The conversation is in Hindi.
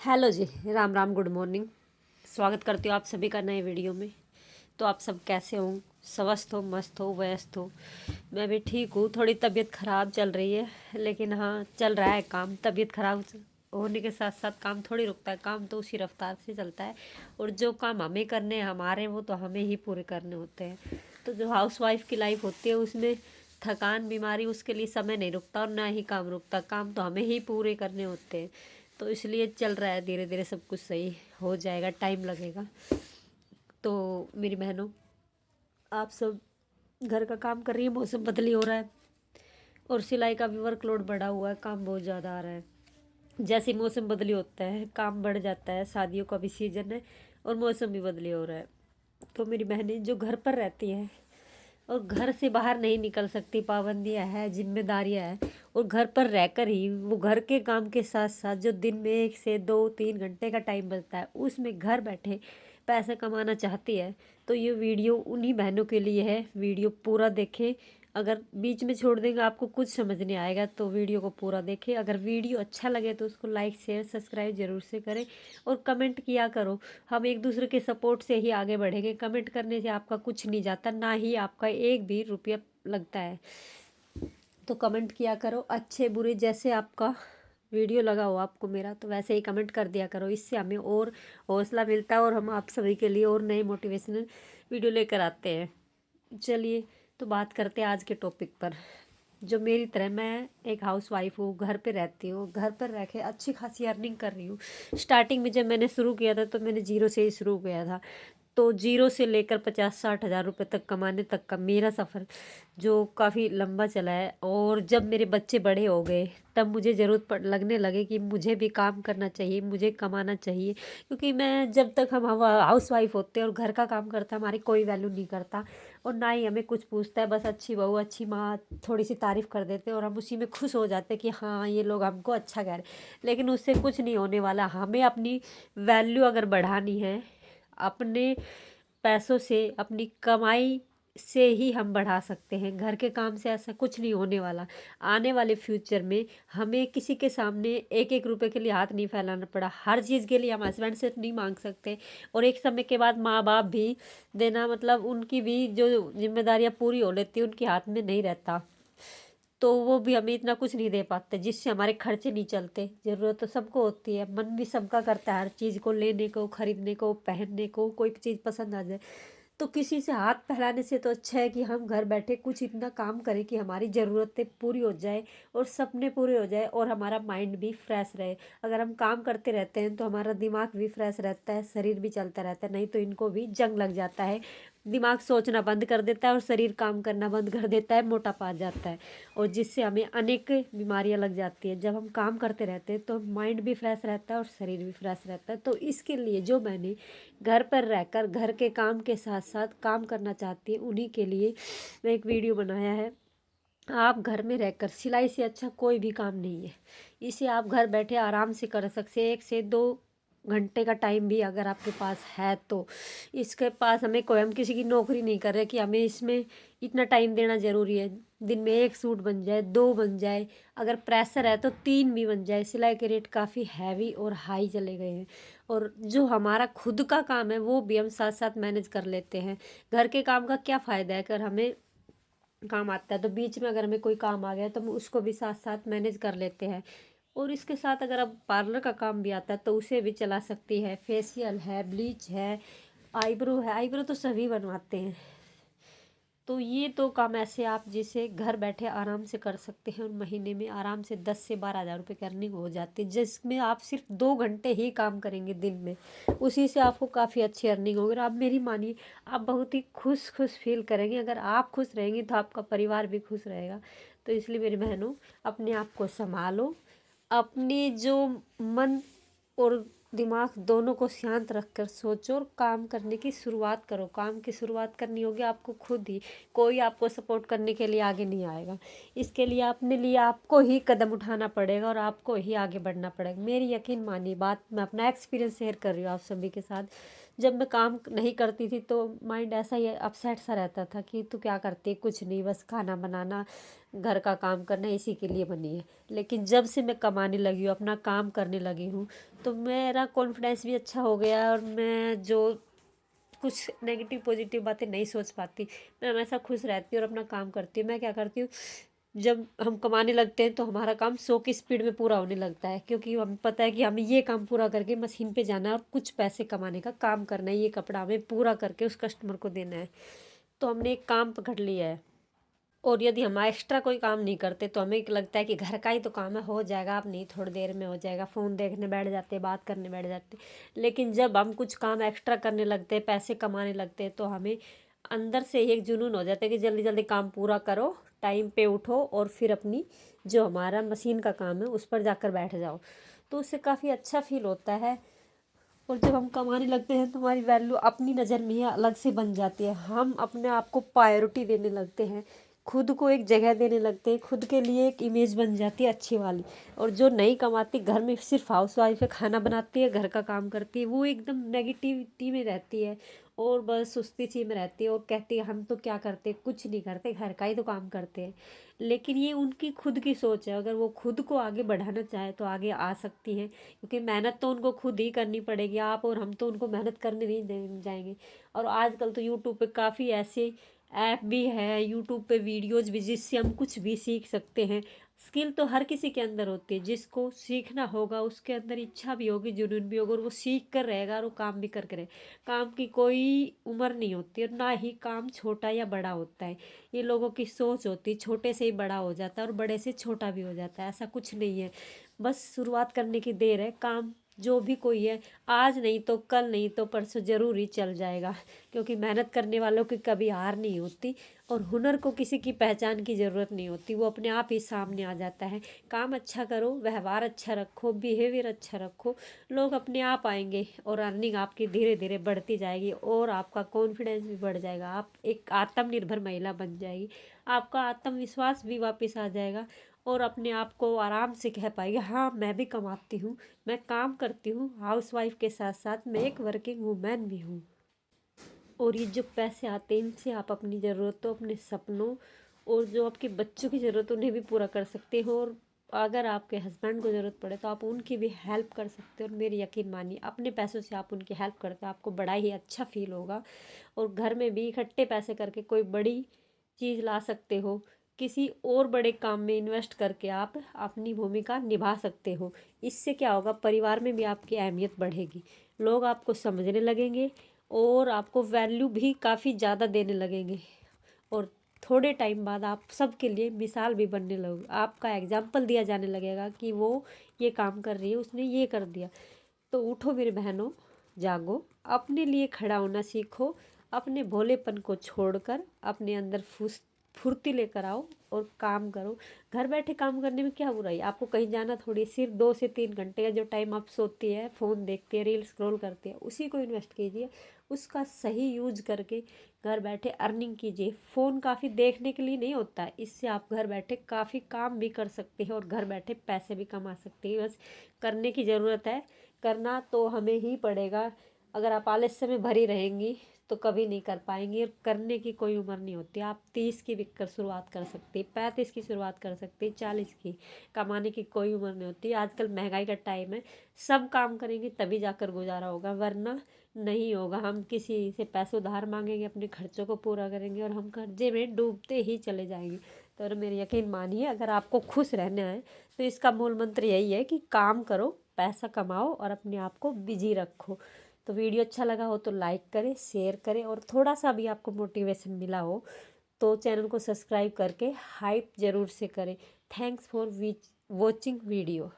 हेलो जी। Ram Ram, good morning. स्वागत करती हूँ आप सभी का नए वीडियो में। तो आप सब कैसे हो? स्वस्थ हो, मस्त हो, व्यस्त हो? मैं भी ठीक हूँ। थोड़ी तबीयत ख़राब चल रही है, लेकिन हाँ, चल रहा है काम। तबीयत खराब होने के साथ साथ काम थोड़ी रुकता है, काम तो उसी रफ्तार से चलता है। और जो काम हमें करने हैं हमारे, वो तो हमें ही पूरे करने होते हैं। तो जो हाउस वाइफ की लाइफ होती है उसमें थकान, बीमारी, उसके लिए समय नहीं रुकता और ना ही काम रुकता। काम तो हमें ही पूरे करने होते हैं। तो इसलिए चल रहा है, धीरे धीरे सब कुछ सही हो जाएगा, टाइम लगेगा। तो मेरी बहनों, आप सब घर का काम कर रही है, मौसम बदली हो रहा है और सिलाई का भी वर्कलोड बढ़ा हुआ है, काम बहुत ज़्यादा आ रहा है। जैसे मौसम बदली होता है काम बढ़ जाता है। शादियों का भी सीजन है और मौसम भी बदली हो रहा है। तो मेरी बहनें जो घर पर रहती हैं और घर से बाहर नहीं निकल सकती, पाबंदियां हैं, जिम्मेदारियां हैं, और घर पर रहकर ही वो घर के काम के साथ साथ जो दिन में 1 से 2 3 घंटे का टाइम बचता है उसमें घर बैठे पैसे कमाना चाहती है, तो ये वीडियो उन्हीं बहनों के लिए है। वीडियो पूरा देखें। अगर बीच में छोड़ देंगे आपको कुछ समझ नहीं आएगा, तो वीडियो को पूरा देखें। अगर वीडियो अच्छा लगे तो उसको लाइक शेयर सब्सक्राइब जरूर से करें और कमेंट किया करो। हम एक दूसरे के सपोर्ट से ही आगे बढ़ेंगे। कमेंट करने से आपका कुछ नहीं जाता, ना ही आपका एक भी रुपया लगता है। तो कमेंट किया करो, अच्छे बुरे जैसे आपका वीडियो लगा हो आपको मेरा, तो वैसे ही कमेंट कर दिया करो। इससे हमें और हौसला मिलता है और हम आप सभी के लिए और नए मोटिवेशनल वीडियो लेकर आते हैं। चलिए, तो बात करते हैं आज के टॉपिक पर। जो मेरी तरह, मैं एक हाउस वाइफ हूँ, घर पे रहती हूँ, घर पर रह के अच्छी खासी अर्निंग कर रही हूँ। स्टार्टिंग में जब मैंने शुरू किया था तो मैंने जीरो से ही शुरू किया था। तो जीरो से लेकर 50-60 हज़ार रुपये तक कमाने तक का मेरा सफ़र जो काफ़ी लंबा चला है। और जब मेरे बच्चे बड़े हो गए तब मुझे ज़रूरत लगने लगे कि मुझे भी काम करना चाहिए, मुझे कमाना चाहिए। क्योंकि मैं, जब तक हम हाउस वाइफ होते हैं और घर का काम करता है, हमारी कोई वैल्यू नहीं करता और ना ही हमें कुछ पूछता है। बस अच्छी बहू, अच्छी माँ, थोड़ी सी तारीफ़ कर देते हैं और हम उसी में खुश हो जाते हैं कि हाँ, ये लोग हमको अच्छा कह रहे हैं। लेकिन उससे कुछ नहीं होने वाला। हमें अपनी वैल्यू अगर बढ़ानी है, अपने पैसों से, अपनी कमाई से ही हम बढ़ा सकते हैं। घर के काम से ऐसा कुछ नहीं होने वाला। आने वाले फ्यूचर में हमें किसी के सामने एक एक रुपए के लिए हाथ नहीं फैलाना पड़ा। हर चीज़ के लिए हम हस्बैंड से नहीं मांग सकते। और एक समय के बाद माँ बाप भी देना, मतलब उनकी भी जो जिम्मेदारियाँ पूरी हो लेती उनके हाथ में नहीं रहता, तो वो भी हमें इतना कुछ नहीं दे पाते जिससे हमारे खर्चे नहीं चलते। ज़रूरत तो सबको होती है, मन भी सबका करता है हर चीज़ को लेने को, खरीदने को, पहनने को, कोई चीज़ पसंद आ जाए। तो किसी से हाथ फैलाने से तो अच्छा है कि हम घर बैठे कुछ इतना काम करें कि हमारी ज़रूरतें पूरी हो जाए और सपने पूरे हो जाए और हमारा माइंड भी फ्रेश रहे। अगर हम काम करते रहते हैं तो हमारा दिमाग भी फ्रेश रहता है, शरीर भी चलता रहता है। नहीं तो इनको भी जंग लग जाता है, दिमाग सोचना बंद कर देता है और शरीर काम करना बंद कर देता है, मोटापा आ जाता है और जिससे हमें अनेक बीमारियां लग जाती हैं। जब हम काम करते रहते हैं तो माइंड भी फ्रेश रहता है और शरीर भी फ्रेश रहता है। तो इसके लिए जो मैंने घर पर रहकर घर के काम के साथ साथ काम करना चाहती है, उन्हीं के लिए मैं एक वीडियो बनाया है। आप घर में रहकर, सिलाई से अच्छा कोई भी काम नहीं है। इसे आप घर बैठे आराम से कर सकते हैं। 1 से 2 घंटे का टाइम भी अगर आपके पास है तो। इसके पास हमें कोई, हम किसी की नौकरी नहीं कर रहे कि हमें इसमें इतना टाइम देना ज़रूरी है। दिन में एक सूट बन जाए, 2 बन जाए, अगर प्रेशर है तो 3 भी बन जाए। सिलाई के रेट काफ़ी हैवी और हाई चले गए हैं और जो हमारा खुद का काम है वो भी हम साथ साथ मैनेज कर लेते हैं। घर के काम का क्या फ़ायदा है? अगर हमें काम आता है तो बीच में अगर हमें कोई काम आ गया तो हम उसको भी साथ साथ मैनेज कर लेते हैं। और इसके साथ अगर अब पार्लर का काम भी आता है तो उसे भी चला सकती है। फेशियल है, ब्लीच है, आईब्रो है। आईब्रो तो सभी बनवाते हैं। तो ये तो काम ऐसे आप जिसे घर बैठे आराम से कर सकते हैं और महीने में आराम से 10 से 12 हज़ार रुपये की अर्निंग हो जाती है, जिसमें आप सिर्फ 2 घंटे ही काम करेंगे दिन में। उसी से आपको काफ़ी अच्छी अर्निंग होगी। और आप मेरी मानिए, आप बहुत ही खुश खुश फील करेंगे। अगर आप खुश रहेंगे तो आपका परिवार भी खुश रहेगा। तो इसलिए मेरी बहनों, अपने आप को संभालो। अपने जो मन और दिमाग दोनों को शांत रखकर सोचो और काम करने की शुरुआत करो। काम की शुरुआत करनी होगी आपको खुद ही। कोई आपको सपोर्ट करने के लिए आगे नहीं आएगा। इसके लिए अपने लिए आपको ही कदम उठाना पड़ेगा और आपको ही आगे बढ़ना पड़ेगा। मेरी यकीन मानिए बात, मैं अपना एक्सपीरियंस शेयर कर रही हूँ आप सभी के साथ। जब मैं काम नहीं करती थी तो माइंड ऐसा ही अपसेट सा रहता था कि तू क्या करती है, कुछ नहीं, बस खाना बनाना, घर का काम करना, इसी के लिए बनी है। लेकिन जब से मैं कमाने लगी हूँ, अपना काम करने लगी हूँ, तो मेरा कॉन्फिडेंस भी अच्छा हो गया और मैं जो कुछ नेगेटिव पॉजिटिव बातें नहीं सोच पाती, मैं हमेशा खुश रहती हूँ और अपना काम करती हूँ। मैं क्या करती हूँ, जब हम कमाने लगते हैं तो हमारा काम 100 की स्पीड में पूरा होने लगता है, क्योंकि हमें पता है कि हमें ये काम पूरा करके मशीन पे जाना है और कुछ पैसे कमाने का काम करना है, ये कपड़ा हमें पूरा करके उस कस्टमर को देना है। तो हमने एक काम पकड़ लिया है। और यदि हम एक्स्ट्रा कोई काम नहीं करते तो हमें लगता है कि घर का ही तो काम है, हो जाएगा, अब नहीं, थोड़ी देर में हो जाएगा, फ़ोन देखने बैठ जाते, बात करने बैठ जाते। लेकिन जब हम कुछ काम एक्स्ट्रा करने लगते हैं, पैसे कमाने लगते हैं, तो हमें अंदर से ही एक जुनून हो जाता है कि जल्दी जल्दी काम पूरा करो, टाइम पे उठो और फिर अपनी जो हमारा मशीन का काम है उस पर जाकर बैठ जाओ। तो उससे काफ़ी अच्छा फील होता है। और जब हम कमाने लगते हैं तो हमारी वैल्यू अपनी नज़र में ही अलग से बन जाती है, हम अपने आप को प्रायोरिटी देने लगते हैं, खुद को एक जगह देने लगते हैं, खुद के लिए एक इमेज बन जाती है अच्छी वाली। और जो नहीं कमाती, घर में सिर्फ हाउस वाइफ है, खाना बनाती है, घर का काम करती है, वो एकदम नेगेटिविटी में रहती है और बस सुस्ती सी में रहती है और कहती है हम तो क्या करते, कुछ नहीं करते, घर का ही तो काम करते हैं। लेकिन ये उनकी खुद की सोच है, अगर वो खुद को आगे बढ़ाना चाहे तो आगे आ सकती हैं, क्योंकि मेहनत तो उनको खुद ही करनी पड़ेगी। आप और हम तो उनको मेहनत करने नहीं जाएंगे। और आजकल तो यूट्यूब पे काफ़ी ऐसे ऐप भी है, यूट्यूब पे वीडियोज़ भी, जिससे हम कुछ भी सीख सकते हैं। स्किल तो हर किसी के अंदर होती है, जिसको सीखना होगा उसके अंदर इच्छा भी होगी, जुनून भी होगा, और वो सीख कर रहेगा और वो काम भी करके रहेगा। काम की कोई उम्र नहीं होती और ना ही काम छोटा या बड़ा होता है। ये लोगों की सोच होती है, छोटे से ही बड़ा हो जाता है और बड़े से छोटा भी हो जाता है, ऐसा कुछ नहीं है। बस शुरुआत करने की देर है। काम जो भी कोई है, आज नहीं तो कल, नहीं तो परसों जरूर ही चल जाएगा, क्योंकि मेहनत करने वालों की कभी हार नहीं होती। और हुनर को किसी की पहचान की ज़रूरत नहीं होती, वो अपने आप ही सामने आ जाता है। काम अच्छा करो, व्यवहार अच्छा रखो, बिहेवियर अच्छा रखो, लोग अपने आप आएंगे और अर्निंग आपकी धीरे धीरे बढ़ती जाएगी और आपका कॉन्फिडेंस भी बढ़ जाएगा। आप एक आत्मनिर्भर महिला बन जाएगी, आपका आत्मविश्वास भी वापस आ जाएगा और अपने आप को आराम से कह पाएगी हाँ मैं भी कमाती हूँ, मैं काम करती हूँ, हाउसवाइफ के साथ साथ मैं एक वर्किंग वूमेन भी हूँ। और ये जो पैसे आते हैं इनसे आप अपनी ज़रूरतों, अपने सपनों और जो आपके बच्चों की ज़रूरत उन्हें भी पूरा कर सकते हो। और अगर आपके हस्बैंड को ज़रूरत पड़े तो आप उनकी भी हेल्प कर सकते हो। और मेरी यकीन मानिए, अपने पैसों से आप उनकी हेल्प करते हो, आपको बड़ा ही अच्छा फील होगा। और घर में भी इकट्ठे पैसे करके कोई बड़ी चीज़ ला सकते हो, किसी और बड़े काम में इन्वेस्ट करके आप अपनी भूमिका निभा सकते हो। इससे क्या होगा, परिवार में भी आपकी अहमियत बढ़ेगी, लोग आपको समझने लगेंगे और आपको वैल्यू भी काफ़ी ज़्यादा देने लगेंगे। और थोड़े टाइम बाद आप सबके लिए मिसाल भी बनने लगोगे, आपका एग्जाम्पल दिया जाने लगेगा कि वो ये काम कर रही है, उसने ये कर दिया। तो उठो मेरी बहनों, जागो, अपने लिए खड़ा होना सीखो, अपने भोलेपन को छोड़कर अपने अंदर फुर्ती लेकर आओ और काम करो। घर बैठे काम करने में क्या बुराई, आपको कहीं जाना थोड़ी, सिर्फ 2 से 3 घंटे का जो टाइम आप सोती है, फ़ोन देखती है, रील स्क्रॉल करती है, उसी को इन्वेस्ट कीजिए, उसका सही यूज करके घर बैठे अर्निंग कीजिए। फ़ोन काफ़ी देखने के लिए नहीं होता है, इससे आप घर बैठे काफ़ी काम भी कर सकते हैं और घर बैठे पैसे भी कमा सकते हैं। बस करने की ज़रूरत है, करना तो हमें ही पड़ेगा। अगर आप आलस्य में भरी रहेंगी तो कभी नहीं कर पाएंगी। और करने की कोई उम्र नहीं होती, आप 30 की बिक कर शुरुआत कर सकती, 35 की शुरुआत कर सकती, 40 की। कमाने की कोई उम्र नहीं होती। आजकल महंगाई का टाइम है, सब काम करेंगे तभी जाकर गुजारा होगा, वरना नहीं होगा। हम किसी से पैसे उधार मांगेंगे, अपने खर्चों को पूरा करेंगे और हम कर्जे में डूबते ही चले जाएंगे। तो और मेरे यकीन मानिए, अगर आपको खुश रहना है तो इसका मूल मंत्र यही है कि काम करो, पैसा कमाओ और अपने आप को बिजी रखो। तो वीडियो अच्छा लगा हो तो लाइक करें, शेयर करें, और थोड़ा सा भी आपको मोटिवेशन मिला हो तो चैनल को सब्सक्राइब करके हाइप ज़रूर से करें। Thanks for watching video.